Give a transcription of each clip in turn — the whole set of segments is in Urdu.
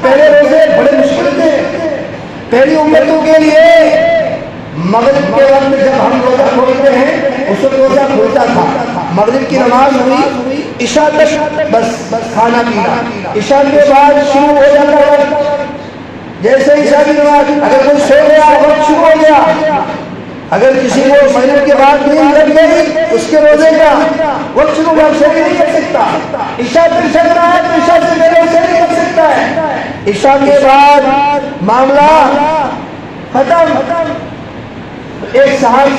پہلے روزے بڑے مشکل تھے پہلی امتوں کے لیے. مغرب کے وقت جب ہم روزہ کھولتے ہیں اس وقت روزہ کھولتا تھا. مغرب کی نماز ہوئی عشاء تک بس کھانا پینا. عشاء کے بعد شروع ہو جاتا ہے جیسے عشاء کی نماز. اگر کوئی سو گیا وقت شروع ہو گیا. اگر کسی کو مغرب کے بعد نیند لگ گئی اس کے روزے کا وقت شروع ہو سے نہیں کر سکتا. عشاء تک چل رہا ہے تو عشاء سے پہلے اسے نہیں کر سکتا ہے. عشاء کے بعد معاملہ ختم. ایک صحابی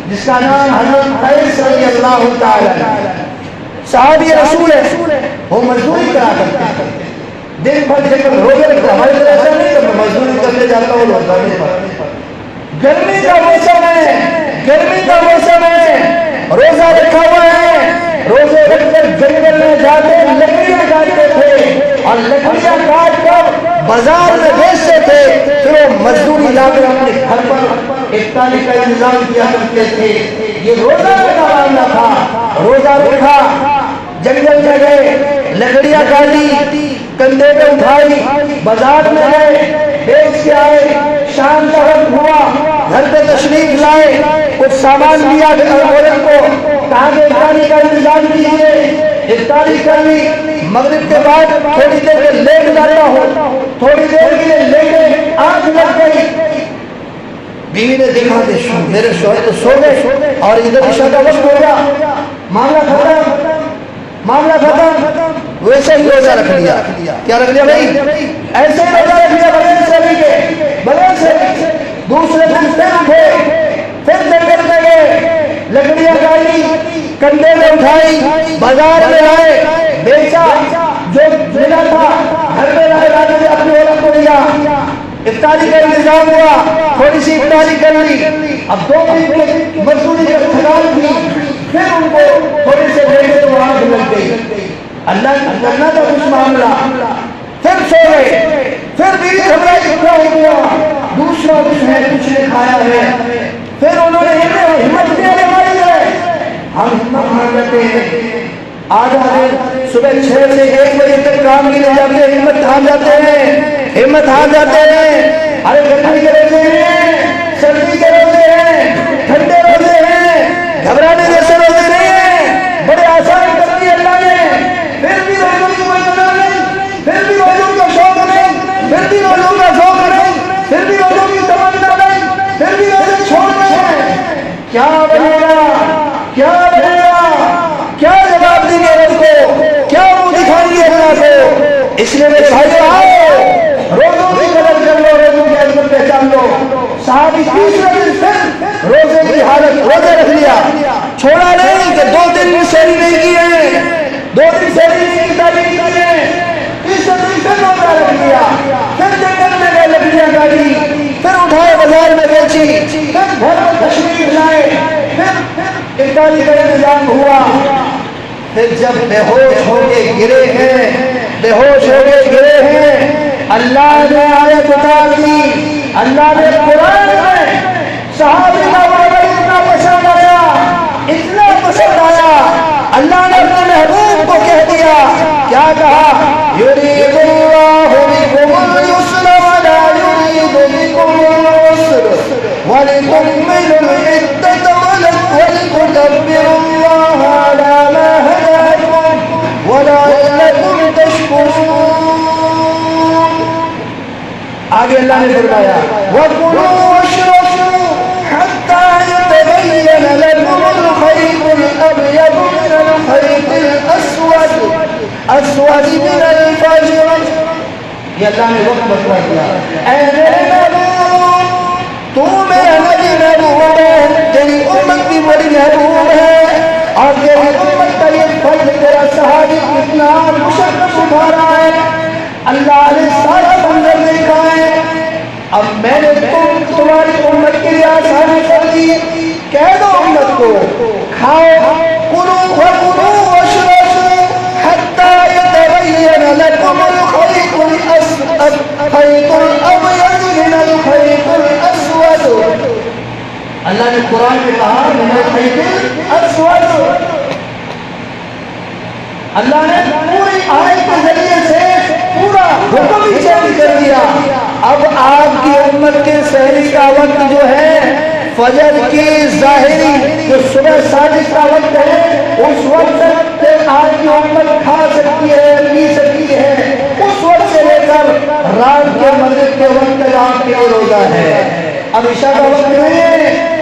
جس کا نام حضرت قیس رضی اللہ تعالی صحابی رسول ہے وہ مزدوری کرا کرتے ہیں. دن بھر جب روزے رکھتا ہماری طرح ایسا نہیں کہ میں مزدوری کرنے جاتا ہوں روزانے پر. گرمی کا موسم ہے روزہ رکھا ہوا ہے. روزے رکھ کر جنگل میں جاتے لکڑیاں کاٹتے تھے اور لکڑیاں کاٹ کر بازار میں بیچتے تھے. پھر وہ مزدوری لا کر اپنے گھر پر افطاری کا انتظام کیا کرتے تھے. یہ روزہ کا معاملہ تھا. روزہ رکھا جنگل میں گئے لکڑیاں کاٹی کندھے پہ اٹھائی بازار میں گئے بیچ کے آئے. شام کا وقت ہوا گھر پہ تشریف لائے کچھ سامان لیا عورت کو کہا کہ افطاری کا انتظام کیجیے. افطاری کر لی. مغرب کے بعد تھوڑی دیر میں لیٹ جاتا ہوں. تھوڑی دیر کے لیے لیٹے آنکھ لگ گئی. بیوی نے دیکھا کہ میرے شوہر تو سو گئے اور ادھر عشاء کا وقت ہو گیا. معاملہ ختم. ویسے ہی روزہ رکھ لیا. کیا رکھ لیا بھائی؟ ایسے ہی روزہ رکھ لیا بغیر سے. دوسرے دن پھر اٹھے پھر جنگل میں گئے لکڑیاں کاٹی کندھے میں اٹھائی بازار میں لائے بیچا. جو ملا تھا گھر میں لائے راجے نے اپنی عورت کو دیا. افطاری کا انتظام ہوا تھوڑی سی افطاری کر لی. اب 2 دن کی مزدوری کا تھکان تھی. پھر ان کو تھوڑے سے بیٹھے تو آنکھ لگ گئی. اللہ کرنا تھا کچھ معاملہ. پھر سو گئے. پھر بھی گھبرائی اٹھا ہو گیا دوسرا کچھ ہے کچھ نے کھایا ہے. پھر انہوں نے ہمت نہیں لگائی ہے. ہم ہمت مان لیتے ہیں. آدھا دن صبح 6 سے 1 بجے تک کام کے لیے جاتے ہیں. ہمت ہار جاتے ہیں. ارے گرمی کے روزے ہیں سردی کے روزے ہیں ٹھنڈے روزے ہیں گھبرانے جیسے روزے نہیں ہیں. بڑے آسان کر دی اللہ نے. پھر بھی روزوں کی کوئی قدر نہیں. پھر بھی روزوں کا شوق نہیں. پھر بھی روزوں کا ذوق نہیں. پھر بھی روزوں کی تمنا نہیں. پھر بھی روزے چھوڑ رہے ہیں. کیا بنے گا کیا جواب دیں گے رب کو؟ کیا منہ دکھائیں گے اللہ کو؟ اس لیے میرے بھائیو آؤ روزوں کی قدر کر لو. روزوں کی عظمت پہچان لو. صحابی تیسرے دن پھر روزے کی حالت روزے رکھ لیا. چھوڑا نہیں کہ 2 دن بھی سحری نہیں کیے 2 دن سحری نہیں کیے. تیسرے دن پھر روزہ رکھ لیا. پھر جنگل میں گئے لکڑیاں کاٹی. پھر اٹھائے بازار میں بیچی. پھر گھر میں تشریف لائے. پھر افطاری کا انتظام ہوا. پھر جب بے ہوش ہو کے گرے ہیں اللہ نے آیت اتار دی. اللہ نے قرآن میں صحابی کا وعدہ اتنا پسند آیا اللہ نے اپنے محبوب کو کہہ دیا. کیا کہا؟ یرید اللہ بکم اليسر ولا یرید بکم العسر ولتکملوا العدة ولتكبروا اللہ علی ما ہداکم ولعلکم تشکرون. آگے اللہ نے فرمایا وَكُلُوا وَاشْرَبُوا حَتَّى يَتَبَيَّنَ لَكُمُ الْخَيْطُ الْأَبْيَضُ مِنَ الْخَيْطِ الْأَسْوَدِ مِنَ الْفَجْرِ. یہ اللہ نے وقت بتلا دیا. اے میرے محبوب تو میرا نبی محبوب ہے. تیری امت بھی بڑی محبوب ہے اور تیری امت کا یہ فرض تیرا صحابی کتنا مشقت اٹھا رہا ہے. اللہ نے سارا منظر دیکھا ہے. اب میں نے تمہاری امت کے لیے آسانی کر دی. کہہ دو امت کو کھاؤ کلوا وکلوا واشربوا حتى يتبين لكم الخيط الأبيض من الخيط الأسود. اللہ نے قرآن میں کہا من الخيط الأسود. اللہ نے پوری آیت کے ذریعے سے پورا حکم اب آپ کی امت کے سحری کا وقت جو ہے فجر کی ظاہری جو صبح صادق کا وقت ہے اس وقت تک آپ کی امت کھا سکتی ہے پی سکتی ہے، اس وقت سے لے کر رات کے مغرب کے وقت تک آپ کے لیے روزہ ہے۔ اب عشاء کا وقت نہیں ہے،